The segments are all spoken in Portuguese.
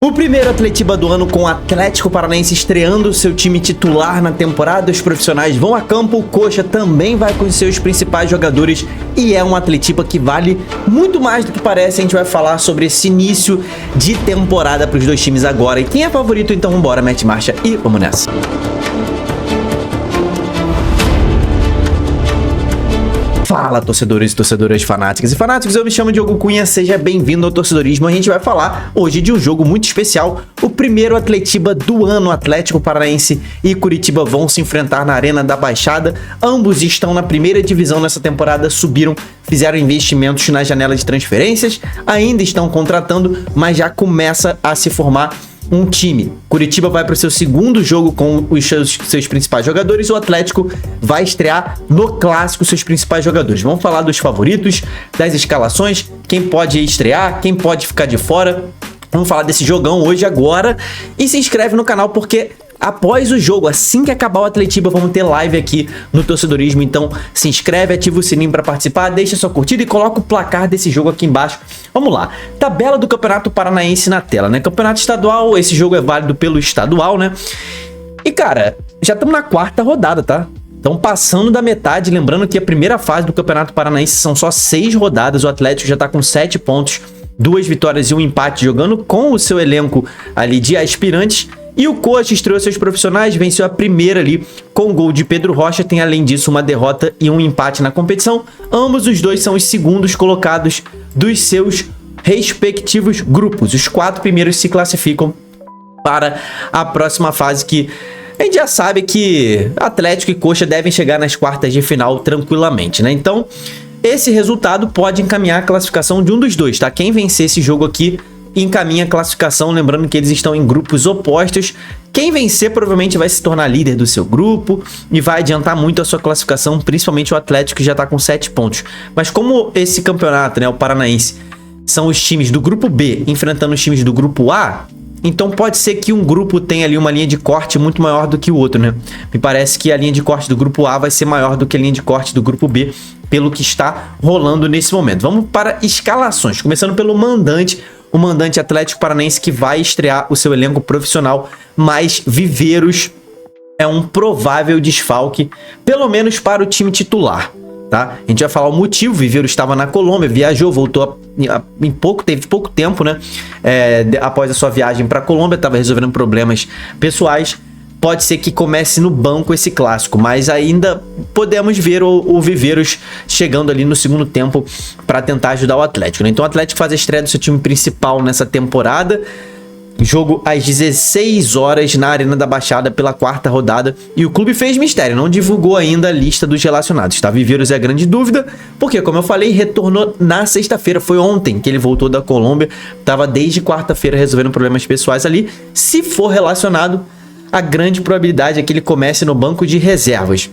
O primeiro Atletiba do ano com o Atlético Paranaense estreando seu time titular na temporada. Os profissionais vão a campo, o Coxa também vai com seus principais jogadores e é um Atletiba que vale muito mais do que parece. A gente vai falar sobre esse início de temporada para os dois times agora. E quem é favorito? Então vambora, mete marcha e vamos nessa. Fala, torcedores e torcedoras fanáticas e fanáticos, eu me chamo Diogo Cunha, seja bem-vindo ao Torcedorismo. A gente vai falar hoje de um jogo muito especial, o primeiro Atletiba do ano. Atlético Paranaense e Curitiba vão se enfrentar na Arena da Baixada. Ambos estão na primeira divisão nessa temporada, subiram, fizeram investimentos na janela de transferências, ainda estão contratando, mas já começa a se formar um time. Curitiba vai para o seu segundo jogo com os seus principais jogadores. O Atlético vai estrear no Clássico seus principais jogadores. Vamos falar dos favoritos, das escalações, quem pode estrear, quem pode ficar de fora. Vamos falar desse jogão hoje agora. E se inscreve no canal porque após o jogo, assim que acabar o Atletiba, vamos ter live aqui no Torcedorismo. Então se inscreve, ativa o sininho para participar, deixa sua curtida e coloca o placar desse jogo aqui embaixo. Vamos lá, tabela do Campeonato Paranaense na tela, né? Campeonato estadual, esse jogo é válido pelo estadual, né? E cara, já estamos na quarta rodada, tá? Então passando da metade, lembrando que a primeira fase do Campeonato Paranaense são só 6 rodadas, o Atlético já tá com 7 pontos, 2 vitórias e um empate, jogando com o seu elenco ali de aspirantes. E o Coxa estreou seus profissionais, venceu a primeira ali com o gol de Pedro Rocha, tem além disso uma derrota e um empate na competição. Ambos os dois são os segundos colocados dos seus respectivos grupos. Os 4 primeiros se classificam para a próxima fase, que a gente já sabe que Atlético e Coxa devem chegar nas quartas de final tranquilamente, né? Então, esse resultado pode encaminhar a classificação de um dos dois, tá? Quem vencer esse jogo aqui encaminha a classificação, lembrando que eles estão em grupos opostos. Quem vencer provavelmente vai se tornar líder do seu grupo e vai adiantar muito a sua classificação, principalmente o Atlético, que já está com 7 pontos. Mas como esse campeonato, né, o Paranaense, são os times do grupo B enfrentando os times do grupo A, então pode ser que um grupo tenha ali uma linha de corte muito maior do que o outro, né? Me parece que a linha de corte do grupo A vai ser maior do que a linha de corte do grupo B, pelo que está rolando nesse momento. Vamos para escalações, começando pelo mandante. O mandante Atlético Paranaense, que vai estrear o seu elenco profissional, mas Viveiros é um provável desfalque, pelo menos para o time titular, tá? A gente vai falar o motivo. Viveiros estava na Colômbia, viajou, voltou teve pouco tempo, né? Após a sua viagem para a Colômbia, estava resolvendo problemas pessoais. Pode ser que comece no banco esse clássico, mas ainda podemos ver o Viveiros chegando ali no segundo tempo para tentar ajudar o Atlético, né? Então o Atlético faz a estreia do seu time principal nessa temporada. Jogo às 16 horas na Arena da Baixada pela 4ª rodada. E o clube fez mistério, não divulgou ainda a lista dos relacionados, tá? Viveiros é a grande dúvida, porque, como eu falei, retornou na sexta-feira. Foi ontem que ele voltou da Colômbia. Tava desde quarta-feira resolvendo problemas pessoais ali. Se for relacionado, a grande probabilidade é que ele comece no banco de reservas.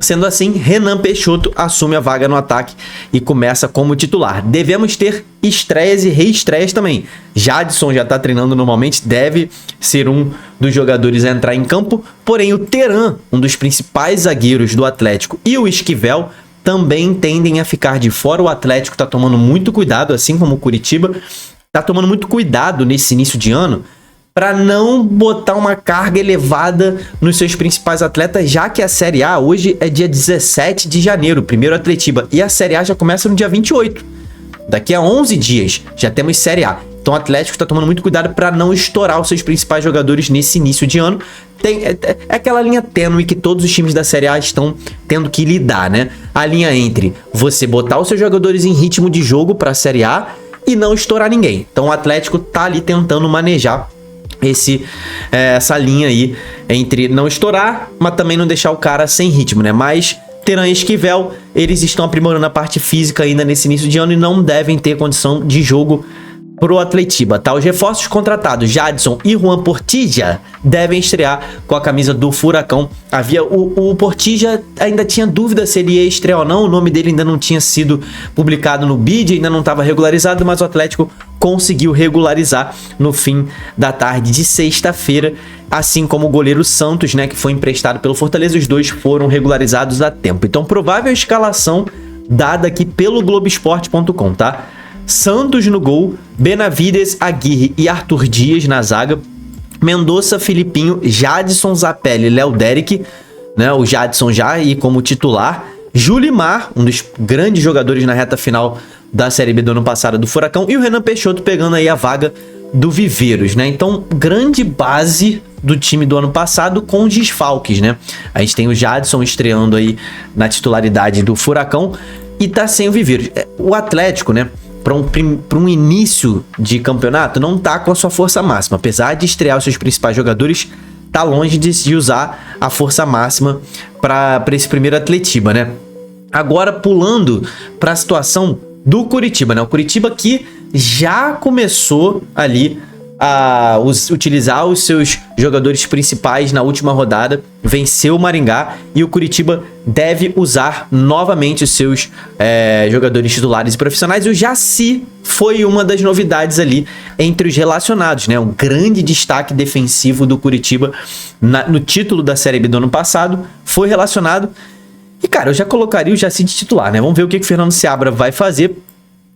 Sendo assim, Renan Peixoto assume a vaga no ataque e começa como titular. Devemos ter estreias e reestreias também. Jadson já está treinando normalmente, deve ser um dos jogadores a entrar em campo. Porém, o Teran, um dos principais zagueiros do Atlético, e o Esquivel também tendem a ficar de fora. O Atlético está tomando muito cuidado, assim como o Curitiba, está tomando muito cuidado nesse início de ano, para não botar uma carga elevada nos seus principais atletas, já que a Série A hoje é dia 17 de janeiro, primeiro Atletiba, e a Série A já começa no dia 28. Daqui a 11 dias já temos Série A. Então o Atlético está tomando muito cuidado para não estourar os seus principais jogadores nesse início de ano. É aquela linha tênue que todos os times da Série A estão tendo que lidar, né? A linha entre você botar os seus jogadores em ritmo de jogo para a Série A e não estourar ninguém. Então o Atlético tá ali tentando manejar essa linha aí entre não estourar, mas também não deixar o cara sem ritmo, né? Mas Teran e Esquivel, eles estão aprimorando a parte física ainda nesse início de ano e não devem ter condição de jogo pro Atletiba, tá? Os reforços contratados, Jadson e Juan Portilla, devem estrear com a camisa do Furacão. O Portilla ainda tinha dúvida se ele ia estrear ou não, o nome dele ainda não tinha sido publicado no bid, ainda não estava regularizado, mas o Atlético conseguiu regularizar no fim da tarde de sexta-feira, assim como o goleiro Santos, né, que foi emprestado pelo Fortaleza. Os dois foram regularizados a tempo. Então, provável escalação dada aqui pelo Globoesporte.com, tá? Santos no gol, Benavides, Aguirre e Arthur Dias na zaga, Mendonça, Filipinho, Jadson, Zapelli, Léo Derek, né, o Jadson já aí como titular, Julimar, um dos grandes jogadores na reta final da Série B do ano passado do Furacão, e o Renan Peixoto pegando aí a vaga do Viveiros, né? Então, grande base do time do ano passado com os desfalques, né? A gente tem o Jadson estreando aí na titularidade do Furacão e tá sem o Viveiros. O Atlético, né? Para um início de campeonato, não tá com a sua força máxima. Apesar de estrear os seus principais jogadores, tá longe de usar a força máxima para esse primeiro Atletiba, né? Agora, pulando para a situação do Curitiba, né? O Curitiba que já começou ali a utilizar os seus jogadores principais na última rodada, venceu o Maringá e o Curitiba deve usar novamente os seus jogadores titulares e profissionais. E o Jaci foi uma das novidades ali entre os relacionados, né? Um grande destaque defensivo do Curitiba no título da Série B do ano passado, foi relacionado. E, cara, eu já colocaria o Jaci de titular, né? Vamos ver o que o Fernando Seabra vai fazer.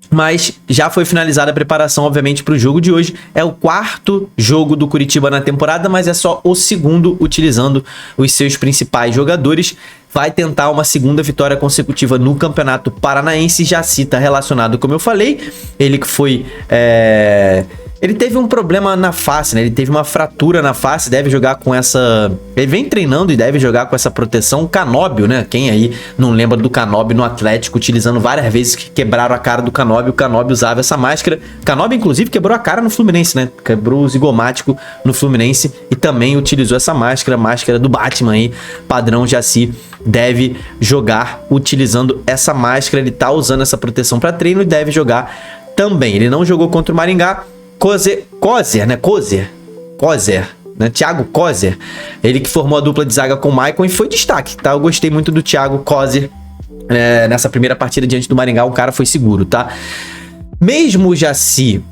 Mas já foi finalizada a preparação, obviamente, para o jogo de hoje. É o 4º jogo do Curitiba na temporada, mas é só o 2º utilizando os seus principais jogadores. Vai tentar uma 2ª vitória consecutiva no Campeonato Paranaense. Jaci está relacionado, como eu falei. Ele que foi... Ele teve um problema na face, né? Ele teve uma fratura na face, deve jogar com essa... Ele vem treinando e deve jogar com essa proteção. Canóbio, né? Quem aí não lembra do Canóbio no Atlético, utilizando várias vezes que quebraram a cara do Canóbio. O Canóbio usava essa máscara. Canóbio, inclusive, quebrou a cara no Fluminense, né? Quebrou o zigomático no Fluminense e também utilizou essa máscara, máscara do Batman aí, padrão Jaci. Deve jogar utilizando essa máscara. Ele tá usando essa proteção para treino e deve jogar também. Ele não jogou contra o Maringá. Kozer, né? Thiago Kozer, ele que formou a dupla de zaga com o Maicon e foi destaque, tá? Eu gostei muito do Thiago Kozer nessa primeira partida diante do Maringá, o cara foi seguro, tá? Mesmo o Jaci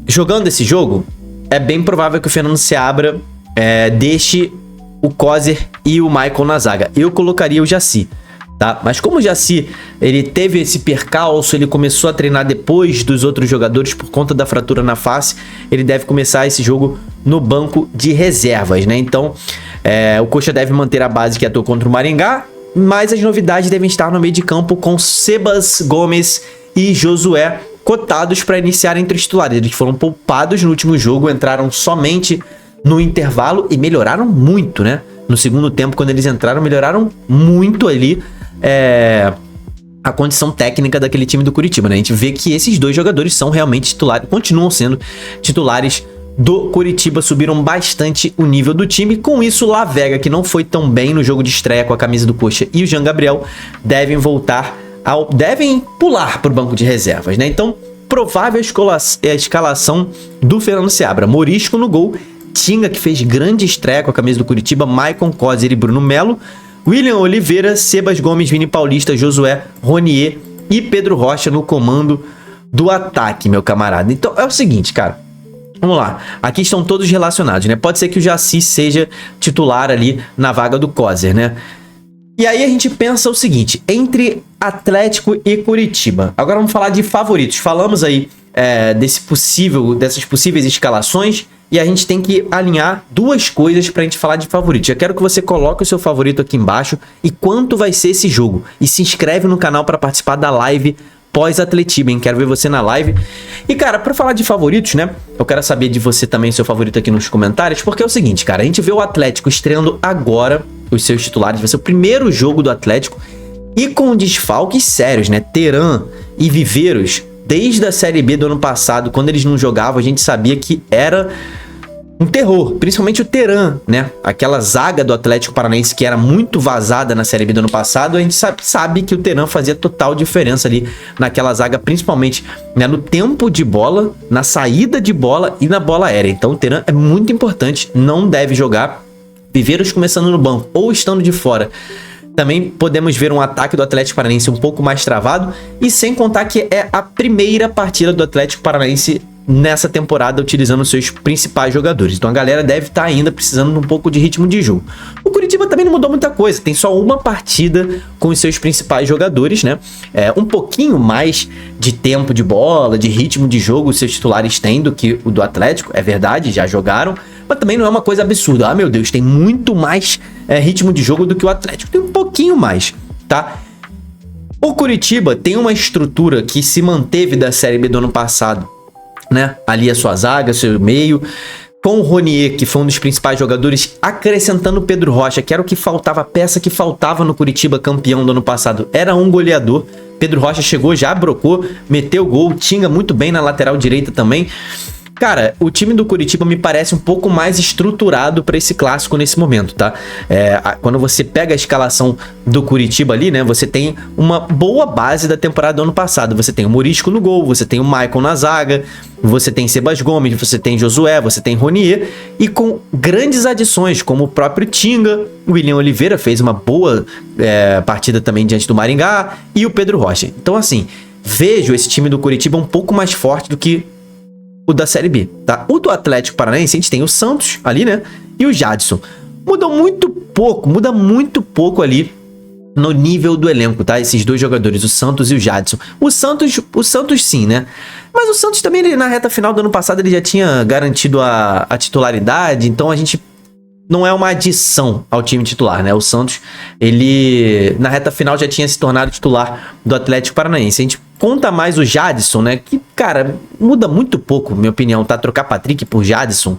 jogando esse jogo, é bem provável que o Fernando Seabra deixe o Kozer e o Maicon na zaga. Eu colocaria o Jaci. Tá? Mas como o Jaci, ele teve esse percalço, ele começou a treinar depois dos outros jogadores por conta da fratura na face, ele deve começar esse jogo no banco de reservas, né? Então, o Coxa deve manter a base que atuou contra o Maringá, mas as novidades devem estar no meio de campo com Sebas Gomes e Josué cotados para iniciar entre os titulares. Eles foram poupados no último jogo, entraram somente no intervalo e melhoraram muito, né? No segundo tempo, quando eles entraram, melhoraram muito ali a condição técnica daquele time do Curitiba, né? A gente vê que esses dois jogadores são realmente titulares, continuam sendo titulares do Curitiba, subiram bastante o nível do time. Com isso, o Lavega, que não foi tão bem no jogo de estreia com a camisa do Coxa, e o Jean Gabriel devem pular para o banco de reservas, né? Então, provável escalação do Fernando Seabra: Morisco no gol, Tinga, que fez grande estreia com a camisa do Curitiba, Maicon, Kozer e Bruno Melo, William Oliveira, Sebas Gomes, Vini Paulista, Josué, Ronier e Pedro Rocha no comando do ataque, meu camarada. Então é o seguinte, cara. Vamos lá. Aqui estão todos relacionados, né? Pode ser que o Jaci seja titular ali na vaga do Kozer, né? E aí a gente pensa o seguinte, entre Atlético e Curitiba. Agora vamos falar de favoritos. Falamos aí dessas possíveis escalações. E a gente tem que alinhar duas coisas pra gente falar de favorito. Eu quero que você coloque o seu favorito aqui embaixo e quanto vai ser esse jogo. E se inscreve no canal para participar da live pós-Atletiba, hein? Quero ver você na live. E, cara, pra falar de favoritos, né? Eu quero saber de você também, seu favorito aqui nos comentários, porque é o seguinte, cara. A gente vê o Atlético estreando agora os seus titulares. Vai ser o primeiro jogo do Atlético e com desfalques sérios, né? Teran e Viveiros, desde a Série B do ano passado, quando eles não jogavam, a gente sabia que era um terror, principalmente o Teran, né? Aquela zaga do Atlético Paranaense que era muito vazada na Série B do ano passado, a gente sabe que o Teran fazia total diferença ali naquela zaga, principalmente, né, no tempo de bola, na saída de bola e na bola aérea. Então o Teran é muito importante, não deve jogar. Viveiros começando no banco ou estando de fora. Também podemos ver um ataque do Atlético Paranaense um pouco mais travado, e sem contar que é a primeira partida do Atlético Paranaense nessa temporada utilizando seus principais jogadores. Então a galera deve estar ainda precisando de um pouco de ritmo de jogo. O Curitiba também não mudou muita coisa, tem só uma partida com os seus principais jogadores, né? Um pouquinho mais de tempo de bola, de ritmo de jogo os seus titulares têm do que o do Atlético, é verdade, já jogaram, mas também não é uma coisa absurda. Ah, meu Deus, tem muito mais ritmo de jogo do que o Atlético, tem um pouquinho mais, tá? O Curitiba tem uma estrutura que se manteve da Série B do ano passado, né? Ali a sua zaga, seu meio, com o Ronier, que foi um dos principais jogadores, acrescentando o Pedro Rocha, que era o que faltava, a peça que faltava no Curitiba campeão do ano passado, era um goleador. Pedro Rocha chegou, já brocou, meteu gol, tinga muito bem na lateral direita também. Cara, o time do Curitiba me parece um pouco mais estruturado para esse clássico nesse momento, tá? Quando você pega a escalação do Curitiba ali, né? Você tem uma boa base da temporada do ano passado. Você tem o Morisco no gol, você tem o Maicon na zaga, você tem Sebas Gomes, você tem Josué, você tem Ronier. E com grandes adições, como o próprio Tinga, o William Oliveira fez uma boa partida também diante do Maringá, e o Pedro Rocha. Então, assim, vejo esse time do Curitiba um pouco mais forte do que o da Série B, tá? O do Atlético Paranaense, a gente tem o Santos ali, né? E o Jadson. Muda muito pouco ali no nível do elenco, tá? Esses dois jogadores, o Santos e o Jadson. O Santos sim, né? Mas o Santos também, ele, na reta final do ano passado, ele já tinha garantido a titularidade, então a gente não é uma adição ao time titular, né? O Santos, ele na reta final já tinha se tornado titular do Atlético Paranaense. A gente conta mais o Jadson, né? Que, cara, muda muito pouco, minha opinião, tá? Trocar Patrick por Jadson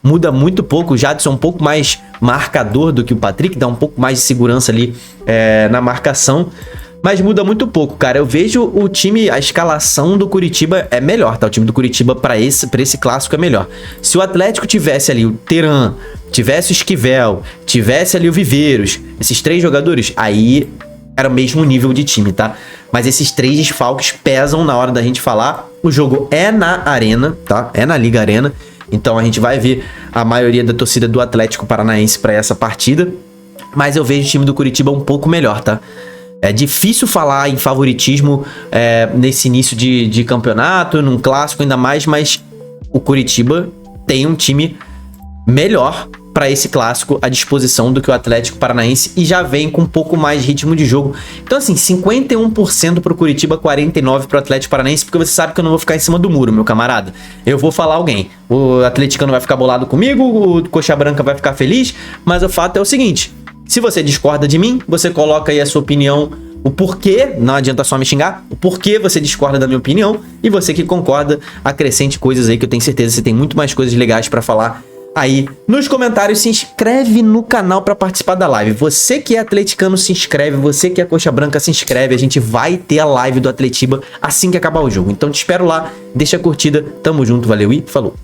muda muito pouco. O Jadson é um pouco mais marcador do que o Patrick, dá um pouco mais de segurança ali na marcação. Mas muda muito pouco, cara. Eu vejo o time, a escalação do Curitiba é melhor, tá? O time do Curitiba pra esse clássico é melhor. Se o Atlético tivesse ali o Teran, tivesse o Esquivel, tivesse ali o Viveiros, esses três jogadores, aí era o mesmo nível de time, tá? Mas esses três desfalques pesam na hora da gente falar. O jogo é na Arena, tá? É na Liga Arena. Então a gente vai ver a maioria da torcida do Atlético Paranaense pra essa partida. Mas eu vejo o time do Curitiba um pouco melhor, tá? É difícil falar em favoritismo nesse início de campeonato, num clássico ainda mais, mas o Curitiba tem um time melhor para esse clássico à disposição do que o Atlético Paranaense e já vem com um pouco mais de ritmo de jogo. Então assim, 51% pro Curitiba, 49% pro Atlético Paranaense, porque você sabe que eu não vou ficar em cima do muro, meu camarada. Eu vou falar alguém. O atleticano vai ficar bolado comigo, o Coxa Branca vai ficar feliz, mas o fato é o seguinte: se você discorda de mim, você coloca aí a sua opinião, o porquê, não adianta só me xingar, o porquê você discorda da minha opinião, e você que concorda, acrescente coisas aí que eu tenho certeza que você tem muito mais coisas legais pra falar aí nos comentários. Se inscreve no canal pra participar da live. Você que é atleticano, se inscreve. Você que é Coxa Branca, se inscreve. A gente vai ter a live do Atletiba assim que acabar o jogo. Então te espero lá, deixa a curtida, tamo junto, valeu e falou!